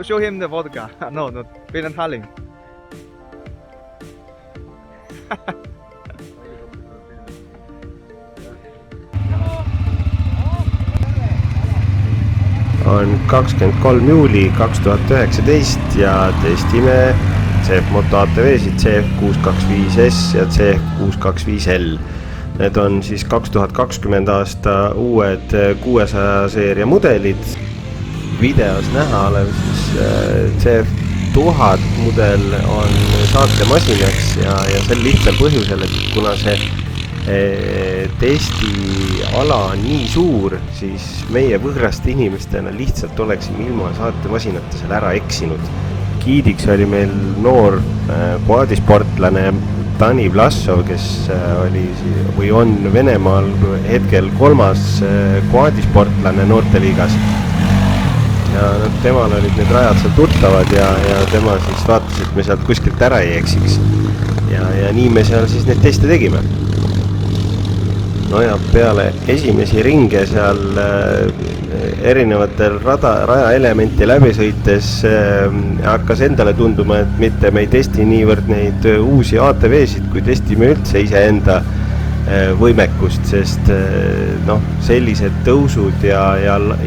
show him the vodka. No, Peter Harling. On 23. juuli 2019 ja testime CF-Moto ATV-sid CF625S ja CF625L. Need on siis 2020 aasta uued 600 seeria mudelid. Videos näha olev siis CF1000 mudel on saatemasinaks ja sel lihtsal põhjusel, et kuna see testiala on nii suur, siis meie võõraste inimestena lihtsalt oleksime ilma saatemasinata seal ära eksinud. Giidiks oli meil noor quadisportlane Dani Vlasov, kes oli või on Venemaal hetkel 3. quadisportlane noorteliigas. Ja temal olid need rajad seal tuttavad ja tema siis vaatas, et me sealt kuskilt ära ei eksiks. Ja nii me seal siis need teste tegime. No ja peale esimesi ringe seal erinevatel rajaelementi läbi sõites hakkas endale tunduma, et mitte me ei testi niivõrd neid uusi ATV-sid, kui testime üldse iseenda võimekust, sest sellised tõusud ja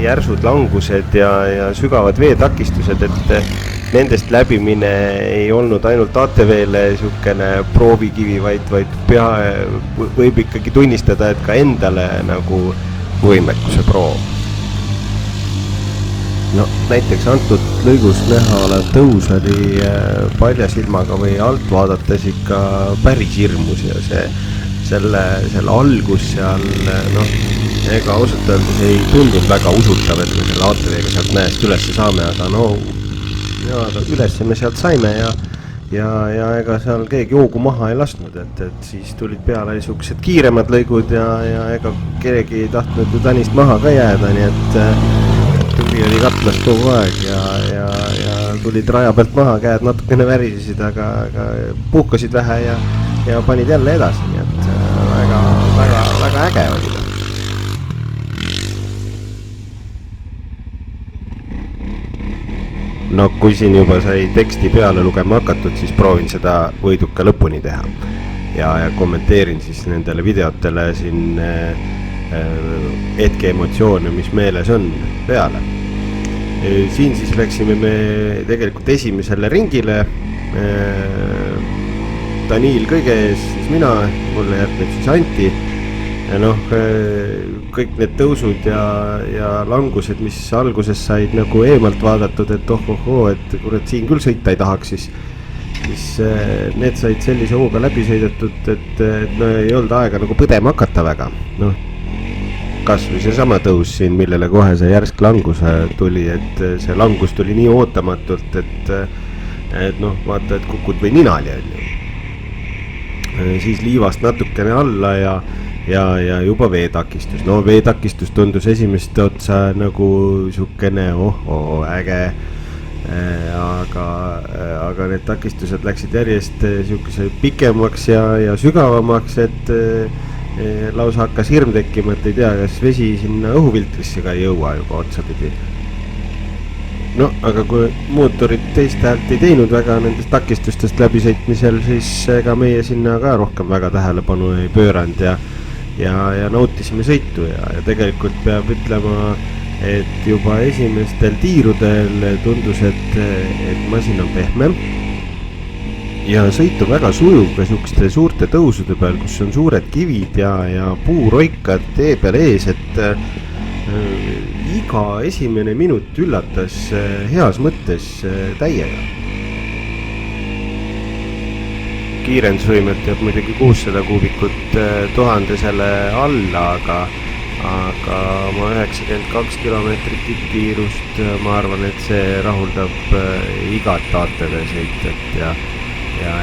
järsud langused ja sügavad veetakistused, et nendest läbimine ei olnud ainult ATV-le niisugune proovikivi, vaid võib ikkagi tunnistada, et ka endale nagu võimekuse proov. Näiteks antud lõigus näha olev tõus oli palja silmaga või alt vaadates ikka päris hirmus ja selle algus seal, ega ausalt öeldes ei tundunud väga usutav, et me selle ATV-ga sealt mäest üles saame, aga ülesse me sealt saime ja ega seal keegi joogu maha ei lasknud, et siis tulid peale niisugused kiiremad lõigud ja ega keegi ei tahtnud ju Tanist maha ka jääda, nii et tuli oli katlas kogu aeg ja tulid raja pealt maha, käed natukene värisesid, aga puhkasid vähe ja panid jälle edasi, nii et väga äge oli ta. Kui siin juba sai teksti peale lugema hakatud, siis proovin seda võiduka lõpuni teha ja kommenteerin siis nendele videotele siin hetke emotsioone, mis meeles on peale. Siin siis läksime me tegelikult esimesele ringile. Daniil kõige ees, siis mina, mulle järgneb siis Anti. Ja kõik need tõusud ja langused, mis alguses said nagu eemalt vaadatud, et et kurat siin küll sõita ei tahaks, siis need said sellise hooga läbi sõidetud, et ei olnud aega nagu põdema hakata väga. Kas või see sama tõus siin, millele kohe see järsk langus tuli, et see langus tuli nii ootamatult, et vaata, et kukud või ninali on ju. Siis liivast natukene alla ja juba veetakistus. Veetakistus tundus esimest otsa nagu niisugune äge, aga need takistused läksid järjest niisuguse pikemaks ja sügavamaks, et lausa hakkas hirm tekkima, et ei tea, kas vesi sinna õhufiltrisse ka ei jõua juba otsapidi. Aga kui mootorid teist häält ei teinud väga nendest takistustest läbisõitmisel, siis ega meie sinna ka rohkem väga tähelepanu ei pööranud ja nautisime sõitu ja tegelikult peab ütlema, et juba esimestel tiirudel tundus, et masin on pehmem ja sõit on väga sujuv ka niisuguste suurte tõusude peal, kus on suured kivid ja puuroikad tee peal ees, et iga esimene minut üllatas heas mõttes täiega. Kiirendusvõimet jääb muidugi 600 kuubikut 1000-sele alla, aga oma 92 kilomeetrit tippkiirust ma arvan, et see rahuldab igat ATV sõitjat ja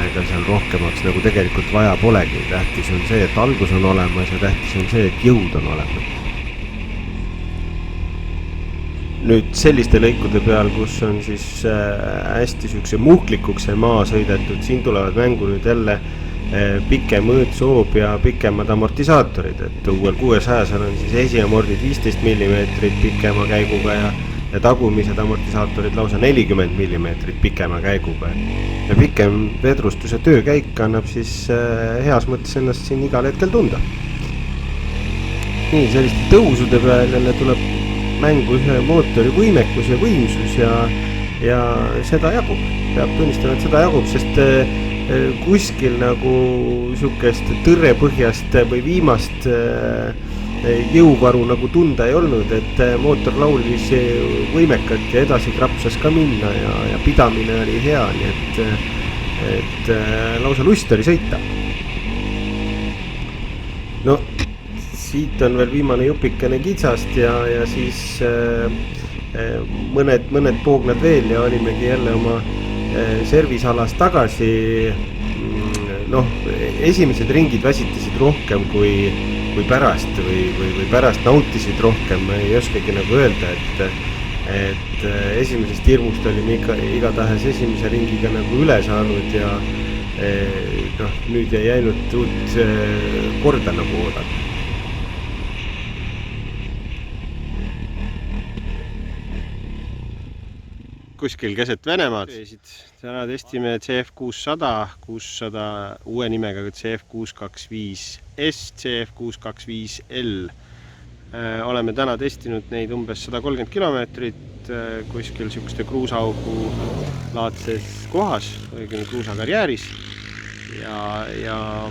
ega seal rohkemaks nagu tegelikult vaja polegi. Tähtis on see, et algus on olemas ja tähtis on see, et jõud on olemas. Nüüd selliste lõikude peal, kus on siis hästi sükse muhklikuks see maa sõidetud, siin tulevad mängu nüüd jälle pikem õõtsoob ja pikemad amortisaatorid, et uuel 600 on siis esiamordid 15 mm pikema käiguga ja tagumised amortisaatorid lausa 40 mm pikema käiguga. Ja pikem vedrustuse töökäik annab siis heas mõttes ennast siin igal hetkel tunda. Nii, selliste tõusude peal jälle tuleb mängu mootori võimekus ja võimsus ja seda jagub. Peab tunnistama, et seda jagub, sest kuskil nagu sükest tõrrepõhjast või viimast jõuvaru nagu tunda ei olnud, et mootor laulis võimekalt ja edasi krapsas ka minna ja pidamine oli hea, nii et lausa lust oli sõita. No, siit on veel viimane jupikene kitsast ja siis mõned poognad veel ja olimegi jälle oma servisalas tagasi. Noh, esimesed ringid väsitasid rohkem kui pärast või pärast nautisid rohkem, ei oskagi nagu öelda, et esimesest hirmust olime igatahes esimese ringiga nagu üle saanud ja nüüd jäi ainult uut korda nagu oodata. Kuskil keset Venemaad. Täna testime CF600 uue nimega CF625S, CF625L. Oleme täna testinud neid umbes 130 kilomeetrit kuskil sikuste kruusaugu laadses kohas, õigemini kruusakarjääris. Ja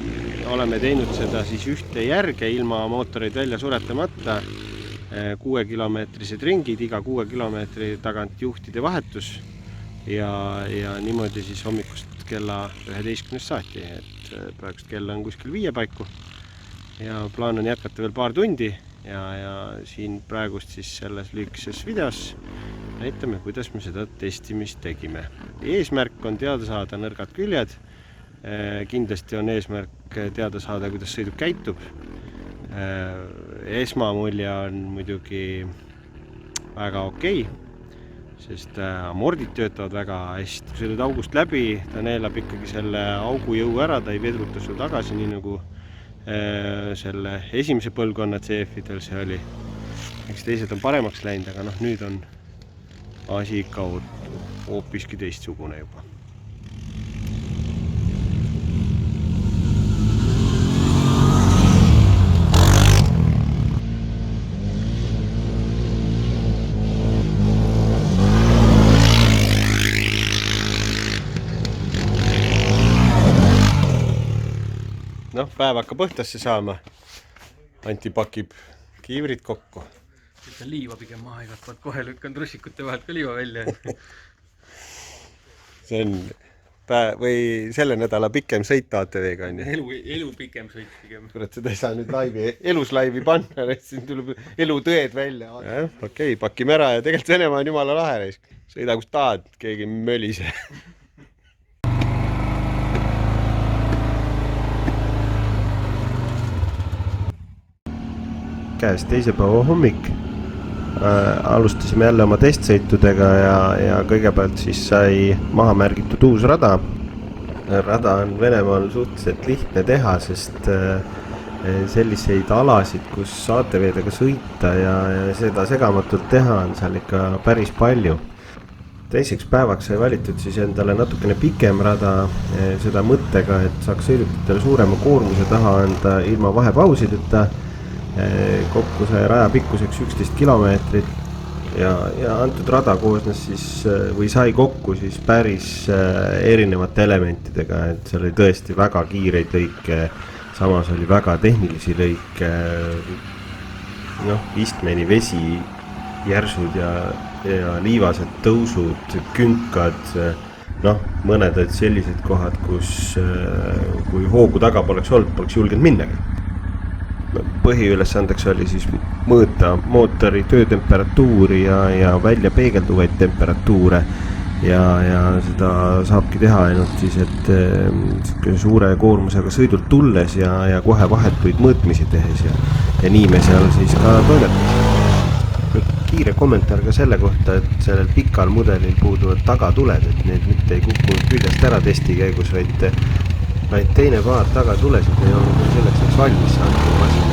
oleme teinud seda siis ühte järge ilma mootoreid välja suretamata. 6-kilomeetrised ringid, iga 6 kilomeetri tagant juhtide vahetus ja niimoodi siis hommikust kella 11 saati, et praegust kella on kuskil 5 paiku ja plaan on jätkata veel paar tundi ja siin praegust siis selles lühikeses videos näitame, kuidas me seda testimist tegime. Eesmärk on teada saada nõrgad küljed, kindlasti on eesmärk teada saada, kuidas sõiduk käitub. Esmamulje on muidugi väga okei, sest amordid töötavad väga hästi. Kui sõidud august läbi, ta neelab ikkagi selle augu jõu ära, ta ei vedruta sul tagasi, nii nagu selle esimese põlvkonna CF-idel see oli. Eks teised on paremaks läinud, aga nüüd on asi ikka hoopiski teistsugune juba. Päev hakkab õhtasse saama. Anti pakib kiivrid kokku. Ütle liiva pigem maha igatpoolt, kohe lükkan trussikute vahelt ka liiva välja. See on või selle nädala pikem sõit ATV-ga on ju? Elu pikem sõit pigem. Kurat, seda ei saa nüüd elus laivi panna, siin tuleb elutõed välja. Okei, pakime ära ja tegelikult Venemaa on jumala lahe. Sõida kus tahad, keegi mölise. Käes teise päeva hommik. Alustasime jälle oma testsõitudega ja kõigepealt siis sai maha märgitud uus rada. Rada on Venemaal suhteliselt lihtne teha, sest selliseid alasid, kus ATV-dega sõita ja seda segamatult teha on seal ikka päris palju. Teiseks päevaks sai valitud siis endale natukene pikem rada, seda mõttega, et saaks sõidukitele suurema koormuse taha anda ilma vahepausideta. Kokku sai raja pikkuseks 11 kilomeetrit ja antud rada koosnes siis või sai kokku siis päris erinevate elementidega, et seal oli tõesti väga kiireid lõike, samas oli väga tehnilisi lõike, istmeni vesi, järsud ja liivased tõusud, künkad, mõned olid sellised kohad, kus kui hoogu taga poleks olnud, poleks julgenud minnagi. Põhiülesandeks oli siis mõõta mootori töötemperatuuri ja välja peegelduvaid temperatuure ja seda saabki teha ainult siis, et suure koormusega sõidult tulles ja kohe vahetuid mõõtmisi tehes ja nii me seal siis ka toimetasime. Kiire kommentaar ka selle kohta, et sellel pikal mudelil puuduvad tagatuled, et need mitte ei kukkunud küljest ära testi käigus, vaid teine paar tagatulesid ei olnud selleks valmis saanud,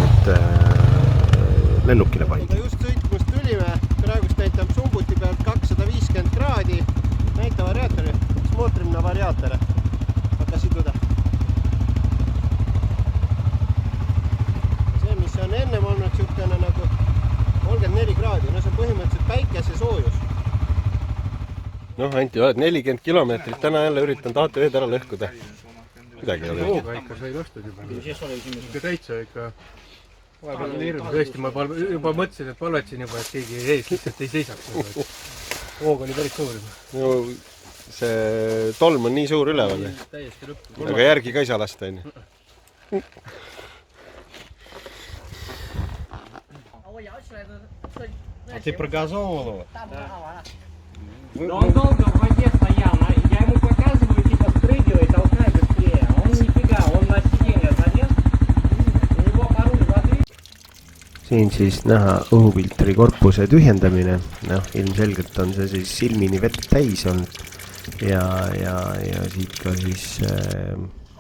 et lennukile pandi. Just sõitmust tulime, praegust näitab sumbuti peal kraadi näita variaatori, mootorimine variaator. Hakka siduda. See, mis on ennem olnud siukene nagu 34 kraadi, no see on põhimõtteliselt päikese soojus. Noh, Anti, oled 40 kilomeetrit, täna jälle üritan ATV-d ära lõhkuda. Midagi ei ole. Hooga ikka sai lastud juba. Ikka täitsa ikka. Vahepeal on hirm. Tõesti, ma juba mõtlesin, et palvetsin juba, et keegi ees lihtsalt ei seisaks. Hoog oli päris suur juba. No, see tolm on nii suur üleval. Aga järgi ka ei saa lasta, on ju. А ты прогазовывал его? Но он долго в воде стоял, я ему показываю, типа спрыгивай, толкай быстрее. Он нифига, он на сиденье залез, у него пароль воды. Siin siis näha õhufiltri korpuse tühjendamine. Noh, ilmselgelt on see siis silmini vett täis olnud ja siit ka siis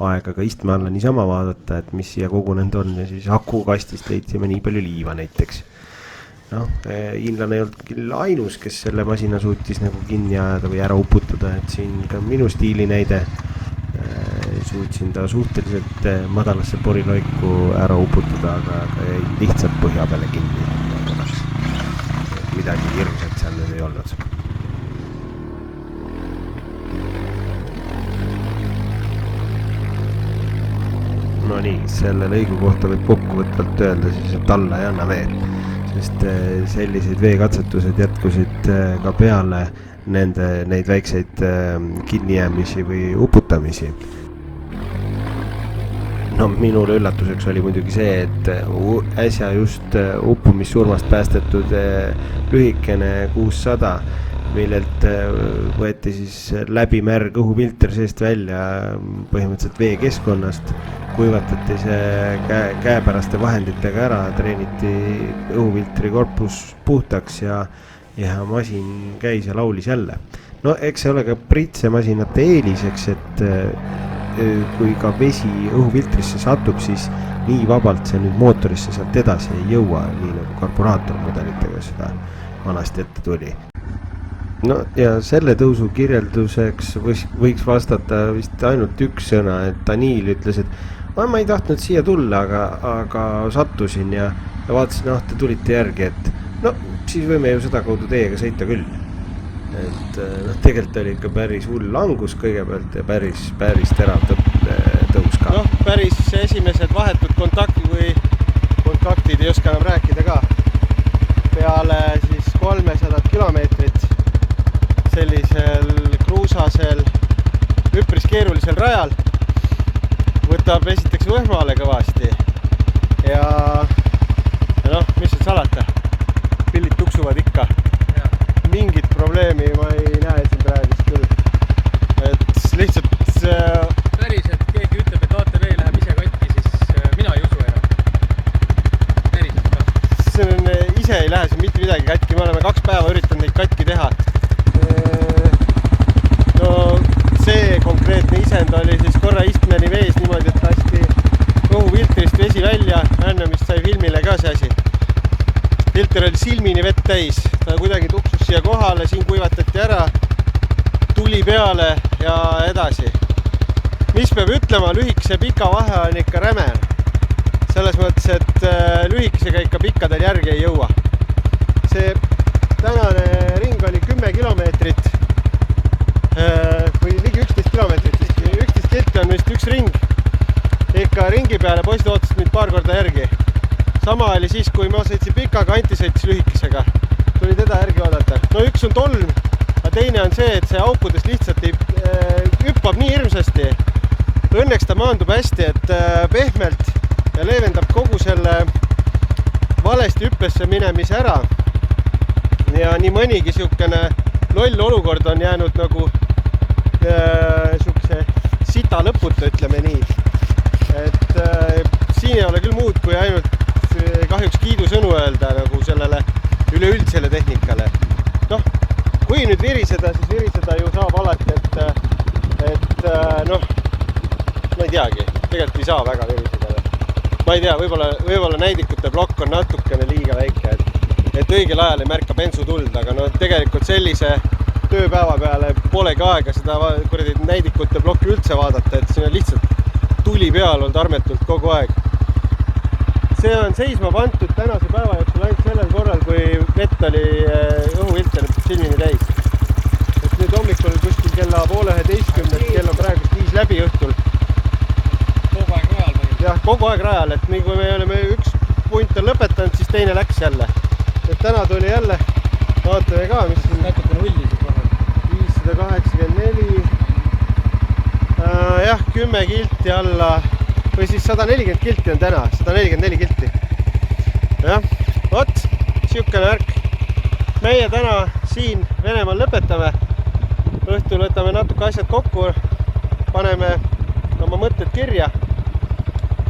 aega ka istme alla niisama vaadata, et mis siia kogunenud on ja siis akukastist leidsime nii palju liiva näiteks. Noh, hiinlane ei olnud küll ainus, kes selle masina suutis nagu kinni ajada või ära uputada, et siin ka minu stiili näide suutsin ta suhteliselt madalasse poriloiku ära uputada, aga jäi lihtsalt põhja peale kinni. Midagi hirmsat seal nüüd ei olnud. No nii, selle lõigu kohta võib kokkuvõtvalt öelda siis, et alla ei anna veel. Sest sellised veekatsetused jätkusid ka peale neid väikseid kinnijäämisi või uputamisi. No minule üllatuseks oli muidugi see, et äsja just uppumissurmast päästetud lühikene 600, millelt võeti siis läbi märg õhufilter seest välja põhimõtteliselt veekeskkonnast, kuivatati see käepäraste vahenditega ära, treeniti õhufiltri korpus puhtaks ja masin käis ja laulis jälle. No eks see ole ka pritse-masinate eeliseks, et kui ka vesi õhufiltrisse satub, siis nii vabalt see nüüd mootorisse sealt edasi ei jõua, nii nagu karburaatormudelitega seda vanasti ette tuli. No ja selle tõusu kirjelduseks võiks vastata vist ainult üks sõna, et Daniil ütles, et ma ei tahtnud siia tulla, aga sattusin ja vaatasin, te tulite järgi, et no siis võime ju seda kaudu teiega sõita küll. Et tegelikult oli ikka päris hull langus kõigepealt ja päris terav tõus ka. Noh, päris esimesed vahetud kontaktid ei oska enam rääkida ka. Peale siis 300 kilomeetrit sellisel kruusasel üpris keerulisel rajal võtab esiteks võhmale kõvasti ja noh, mis nüüd salata, pillid tuksuvad ikka. Mingit probleemi ma ei näe siin praegust küll, et lihtsalt päris, et keegi ütleb, et ATV läheb ise katki, siis mina ei usu enam. Päriselt ka. See on, ise ei lähe siin mitte midagi katki, me oleme 2 päeva üritanud neid katki teha. No see konkreetne isend oli siis korra istmeni vees niimoodi, et lasti õhufiltrist vesi välja, enne vist sai filmile ka see asi. Filter oli silmini vett täis, ta kuidagi tuksus siia kohale, siin kuivatati ära, tuli peale ja edasi. Mis peab ütlema, lühikese pika vahe on ikka räme. Selles mõttes, et lühikesega ikka pikkadel järgi ei jõua. See tänane ring oli 10 kilomeetrit või ligi 11 kilomeetrit. 11 kilti on vist üks ring. Ikka ringi peale poisid ootasid mind paar korda järgi. Sama oli siis, kui ma sõitsin pikaga, Anti sõitis lühikesega. Tuli teda järgi oodata. No üks on tolm, aga teine on see, et see aukudes lihtsalt hüppab nii hirmsasti. Õnneks ta maandub hästi, et pehmelt ja leevendab kogu selle valesti hüppesse minemise ära. Ja nii mõnigi siukene loll olukord on jäänud nagu siukse sita lõputa, ütleme nii. Et siin ei ole küll muud kui ainult kahjuks kiidusõnu öelda nagu sellele üleüldisele tehnikale. Noh, kui nüüd viriseda, siis viriseda ju saab alati, et noh, ma ei teagi, tegelikult ei saa väga viriseda. Ma ei tea, võib-olla näidikute plokk on natukene liiga väike, et õigel ajal ei märka bensu tuld, aga no tegelikult sellise tööpäeva peale polegi aega seda kuradi näidikute plokki üldse vaadata, et siin on lihtsalt tuli peal olnud armetult kogu aeg. See on seisma pandud tänase päeva jooksul ainult sellel korral, kui vett oli õhufilter silmini täis. Et nüüd hommikul kuskil kella 10:30, kell on praegu 5 läbi õhtul. Kogu aeg rajal või? Jah, kogu aeg rajal, et nii kui me oleme üks punt on lõpetanud, siis teine läks jälle. Et täna tuli jälle, vaatame ka, mis siin Natukene ullisid vahel. 584, jah, 10 kilti alla, või siis 140 kilti on täna, 144 kilti. Jah, vot, siukene värk. Meie täna siin Venemaal lõpetame. Õhtul võtame natuke asjad kokku, paneme oma mõtted kirja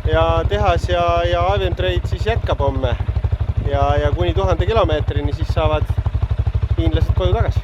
ja tehas ja Avion Trade siis jätkab homme. Ja kuni 1000 kilomeetrini siis saavad hiinlased koju tagasi.